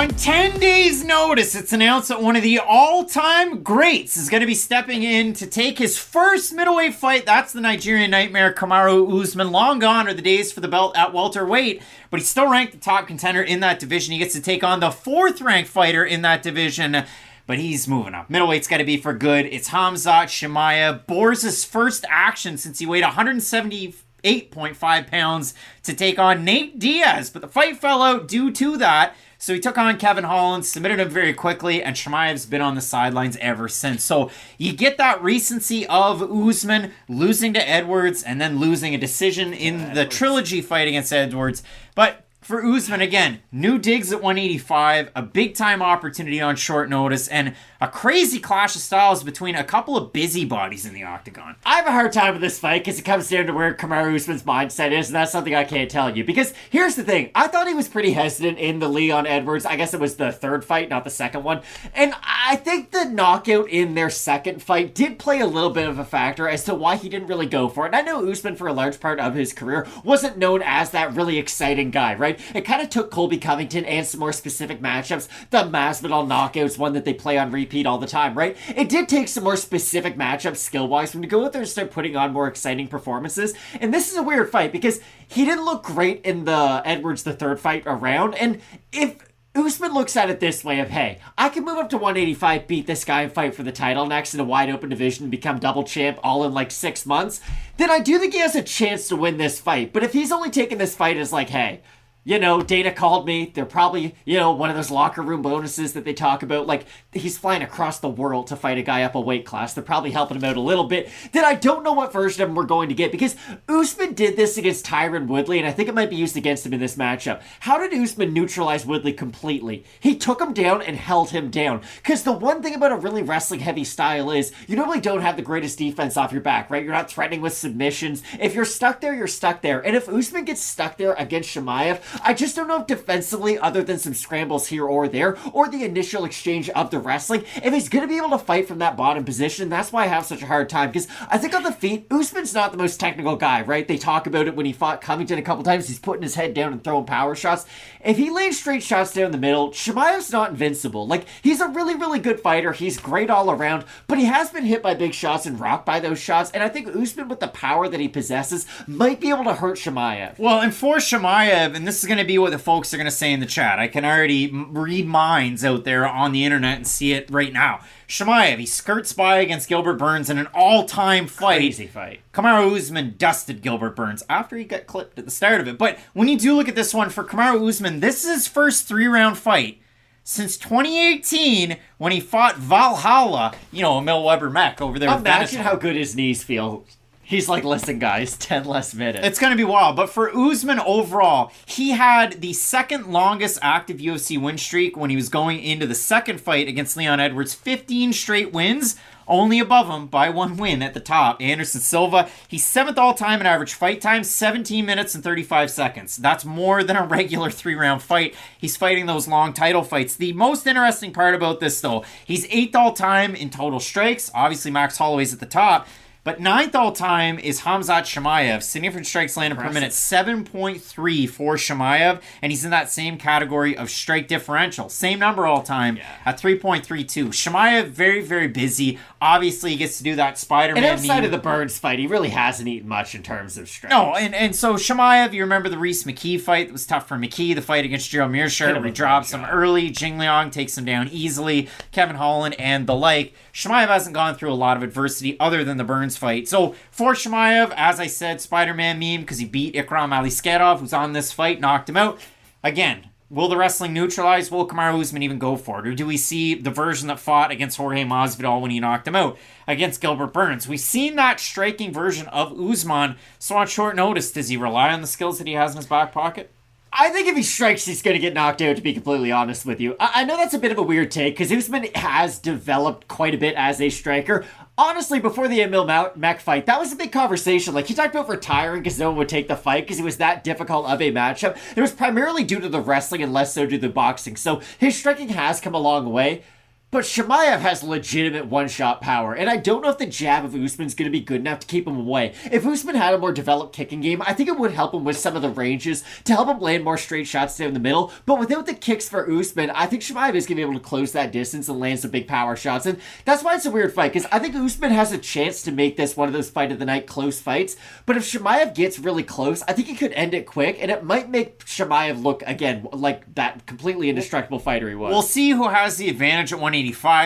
On 10 days' notice, it's announced that one of the all-time greats is going to be stepping in to take his first middleweight fight. That's the Nigerian Nightmare, Kamaru Usman. Long gone are the days for the belt at welterweight, but he's still ranked the top contender in that division. He gets to take on the fourth-ranked fighter in that division, but he's moving up. Middleweight's got to be for good. It's Khamzat Chimaev. Borz's first action since he weighed 178.5 pounds to take on Nate Diaz, but the fight fell out due to that. So he took on Kevin Holland, submitted him very quickly, and Chimaev's been on the sidelines ever since. So you get that recency of Usman losing to Edwards and then losing a decision in the trilogy fight against Edwards. But for Usman, again, new digs at 185, a big-time opportunity on short notice, and a crazy clash of styles between a couple of busybodies in the octagon. I have a hard time with this fight because it comes down to where Kamaru Usman's mindset is, and that's something I can't tell you. Because here's the thing, I thought he was pretty hesitant in the Leon Edwards. I guess it was the third fight, not the second one. And I think the knockout in their second fight did play a little bit of a factor as to why he didn't really go for it. And I know Usman, for a large part of his career, wasn't known as that really exciting guy, right? It kind of took Colby Covington and some more specific matchups. The Masvidal knockout's one that they play on repeat all the time, right? It did take some more specific matchups skill-wise for him to go out there and start putting on more exciting performances. And this is a weird fight because he didn't look great in the Edwards the third fight around. And if Usman looks at it this way of, hey, I can move up to 185, beat this guy and fight for the title next in a wide open division and become double champ all in like 6 months, then I do think he has a chance to win this fight. But if he's only taking this fight as like, hey, you know, Dana called me. They're probably, you know, one of those locker room bonuses that they talk about. Like, he's flying across the world to fight a guy up a weight class. They're probably helping him out a little bit. Then I don't know what version of him we're going to get. Because Usman did this against Tyron Woodley, and I think it might be used against him in this matchup. How did Usman neutralize Woodley completely? He took him down and held him down. Because the one thing about a really wrestling-heavy style is you normally don't have the greatest defense off your back, right? You're not threatening with submissions. If you're stuck there, you're stuck there. And if Usman gets stuck there against Chimaev, I just don't know if defensively, other than some scrambles here or there, or the initial exchange of the wrestling, if he's going to be able to fight from that bottom position. That's why I have such a hard time, because I think on the feet, Usman's not the most technical guy, right? They talk about it when he fought Covington a couple times. He's putting his head down and throwing power shots. If he lands straight shots down the middle, Chimaev's not invincible. Like, he's a really, really good fighter. He's great all around, but he has been hit by big shots and rocked by those shots, and I think Usman, with the power that he possesses, might be able to hurt Chimaev. Well, and for Chimaev, and this is going to be what the folks are going to say in the chat. I can already read minds out there on the internet and see it right now. Chimaev, he skirts by against Gilbert Burns in an all-time fight. Crazy fight. Kamaru Usman dusted Gilbert Burns after he got clipped at the start of it. But when you do look at this one, for Kamaru Usman, this is his first 3-round fight since 2018 when he fought Valhalla, you know, a Mil Weber mech over there. Imagine how good his knees feel. He's like, listen, guys, 10 less minutes. It's going to be wild. But for Usman overall, he had the second longest active UFC win streak when he was going into the second fight against Leon Edwards. 15 straight wins, only above him by 1 win at the top. Anderson Silva, he's 7th all-time in average fight time, 17 minutes and 35 seconds. That's more than a regular 3-round fight. He's fighting those long title fights. The most interesting part about this, though, he's 8th all-time in total strikes. Obviously, Max Holloway's at the top. But 9th all-time is Khamzat Chimaev. Significant strikes landed per minute, 7.3 for Chimaev. And he's in that same category of strike differential. Same number all-time at 3.32. Chimaev, very, very busy. Obviously, he gets to do that Spider-Man And outside of the Burns fight, he really hasn't eaten much in terms of strikes. No, and so Chimaev, you remember the Reese McKee fight that was tough for McKee. The fight against Gerald Mearshart, where he drops him early. Jinh Liang takes him down easily. Kevin Holland and the like. Chimaev hasn't gone through a lot of adversity other than the Burns fight. So for Chimaev, as I said, Spider-Man meme, because he beat Ikram Aliskerov, who's on this fight, knocked him out. Again, will the wrestling neutralize? Will Kamaru Usman even go for it? Or do we see the version that fought against Jorge Masvidal when he knocked him out against Gilbert Burns? We've seen that striking version of Usman. So on short notice, does he rely on the skills that he has in his back pocket? I think if he strikes, he's going to get knocked out, to be completely honest with you. I know that's a bit of a weird take, because Usman has developed quite a bit as a striker. Honestly, before the Emil Mack fight, that was a big conversation. Like, he talked about retiring because no one would take the fight because it was that difficult of a matchup. It was primarily due to the wrestling and less so due to the boxing. So his striking has come a long way. But Chimaev has legitimate one-shot power, and I don't know if the jab of Usman's going to be good enough to keep him away. If Usman had a more developed kicking game, I think it would help him with some of the ranges to help him land more straight shots down the middle. But without the kicks for Usman, I think Chimaev is going to be able to close that distance and land some big power shots. And that's why it's a weird fight, because I think Usman has a chance to make this one of those fight of the night close fights. But if Chimaev gets really close, I think he could end it quick, and it might make Chimaev look, again, like that completely indestructible fighter he was. We'll see who has the advantage at 185.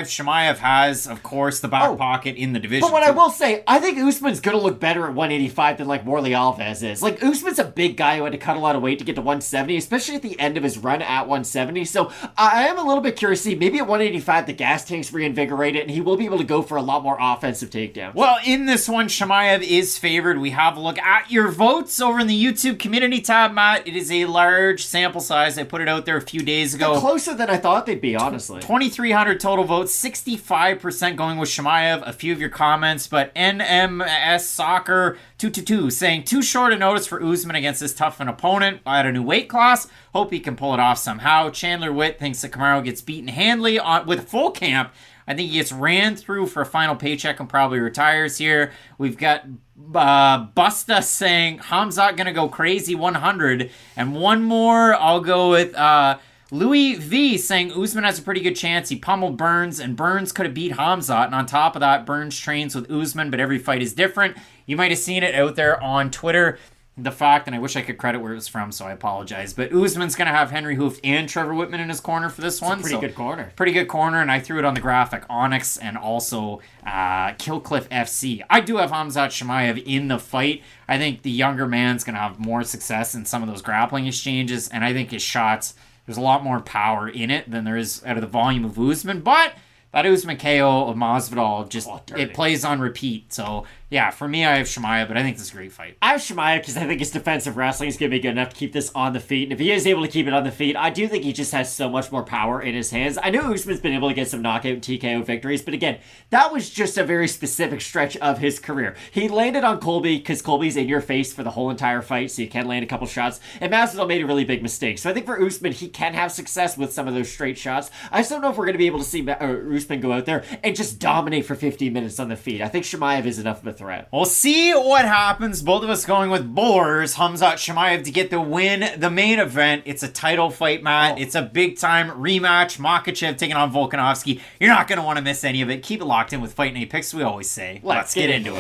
Chimaev has, of course, the back pocket in the division. But what I will say, I think Usman's going to look better at 185 than like Morley Alves is. Like, Usman's a big guy who had to cut a lot of weight to get to 170, especially at the end of his run at 170. So I am a little bit curious to see, maybe at 185 the gas tank's reinvigorated and he will be able to go for a lot more offensive takedowns. Well, in this one, Chimaev is favored. We have a look at your votes over in the YouTube community tab, Matt. It is a large sample size. I put it out there a few days ago. They're closer than I thought they'd be, honestly. 2,300 total votes, 65% going with Chimaev. A few of your comments, but NMS Soccer 222 saying too short a notice for Usman against this tough an opponent at a new weight class. Hope he can pull it off somehow. Chandler Witt thinks that Kamaru gets beaten handily with full camp. I think he gets ran through for a final paycheck and probably retires here. We've got Busta saying Khamzat gonna go crazy 100. And one more, I'll go with Louis V saying Usman has a pretty good chance. He pummeled Burns, and Burns could have beat Khamzat. And on top of that, Burns trains with Usman, but every fight is different. You might have seen it out there on Twitter. The fact, and I wish I could credit where it was from, so I apologize. But Usman's going to have Henry Hooft and Trevor Whitman in his corner for this one. Pretty good corner. Pretty good corner, and I threw it on the graphic. Onyx and also Killcliff FC. I do have Khamzat Chimaev in the fight. I think the younger man's going to have more success in some of those grappling exchanges, and I think his shots, there's a lot more power in it than there is out of the volume of Usman. But that Usman KO of Masvidal just, it plays on repeat. So, yeah, for me, I have Chimaev, but I think this is a great fight. I have Chimaev because I think his defensive wrestling is going to be good enough to keep this on the feet. And if he is able to keep it on the feet, I do think he just has so much more power in his hands. I know Usman's been able to get some knockout and TKO victories, but again, that was just a very specific stretch of his career. He landed on Colby because Colby's in your face for the whole entire fight, so you can land a couple shots. And Masvidal made a really big mistake. So I think for Usman, he can have success with some of those straight shots. I just don't know if we're going to be able to see Usman go out there and just dominate for 15 minutes on the feet. I think Chimaev is enough of a threat. We'll see what happens. Both of us going with Borz, Khamzat Chimaev to get the win. The main event, it's a title fight, Matt. It's a big-time rematch. Makhachev taking on Volkanovski. You're not going to want to miss any of it. Keep it locked in with Fight Night Picks, we always say. Let's get into it.